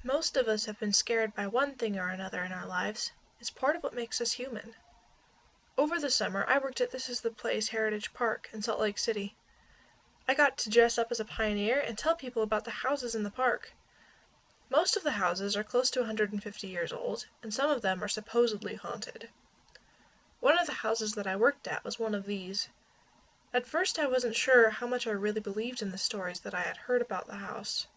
Most of us have been scared by one thing or another in our lives. It's part of what makes us human. Over the summer, I worked at This Is the Place Heritage Park in Salt Lake City. I got to dress up as a pioneer and tell people about the houses in the park. Most of the houses are close to 150 years old, and some of them are supposedly haunted. One of the houses that I worked at was one of these. At first I wasn't sure how much I really believed in the stories that I had heard about the house,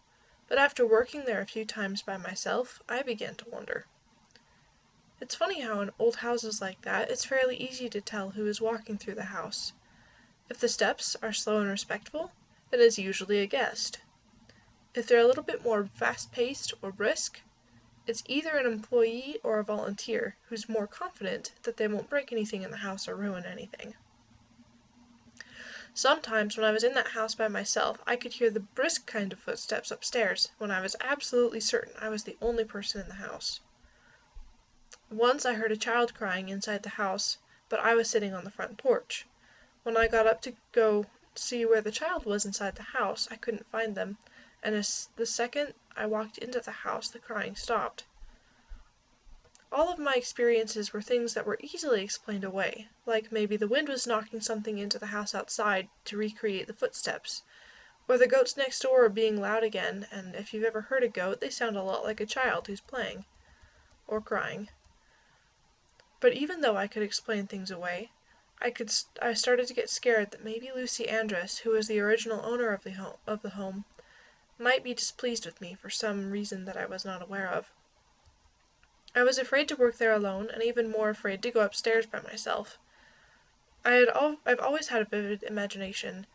but after working there a few times by myself, I began to wonder. It's funny how in old houses like that, it's fairly easy to tell who is walking through the house. If the steps are slow and respectful, it is usually a guest. If they're a little bit more fast-paced or brisk, it's either an employee or a volunteer who's more confident that they won't break anything in the house or ruin anything. Sometimes when I was in that house by myself, I could hear the brisk kind of footsteps upstairs when I was absolutely certain I was the only person in the house. Once I heard a child crying inside the house, but I was sitting on the front porch. When I got up to go see where the child was inside the house, I couldn't find them, and the second I walked into the house, the crying stopped. All of my experiences were things that were easily explained away, like maybe the wind was knocking something into the house outside to recreate the footsteps, or the goats next door were being loud again, and if you've ever heard a goat, they sound a lot like a child who's playing, or crying. But even though I could explain things away, I started to get scared that maybe Lucy Andress, who was the original owner of the home, might be displeased with me for some reason that I was not aware of. I was afraid to work there alone, and even more afraid to go upstairs by myself. I've always had a vivid imagination,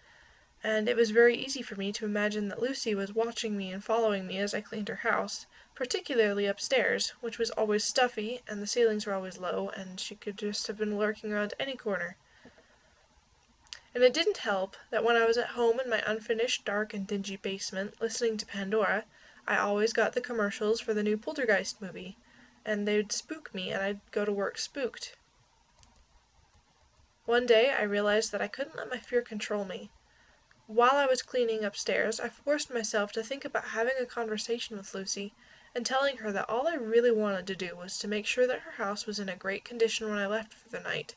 and it was very easy for me to imagine that Lucy was watching me and following me as I cleaned her house, particularly upstairs, which was always stuffy, and the ceilings were always low, and she could just have been lurking around any corner. And it didn't help that when I was at home in my unfinished, dark, and dingy basement, listening to Pandora, I always got the commercials for the new Poltergeist movie, and they'd spook me, and I'd go to work spooked. One day I realized that I couldn't let my fear control me. While I was cleaning upstairs, I forced myself to think about having a conversation with Lucy, and telling her that all I really wanted to do was to make sure that her house was in a great condition when I left for the night.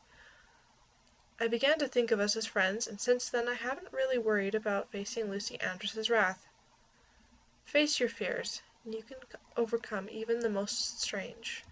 I began to think of us as friends, and since then I haven't really worried about facing Lucy Andress's wrath. Face your fears, and you can overcome even the most strange.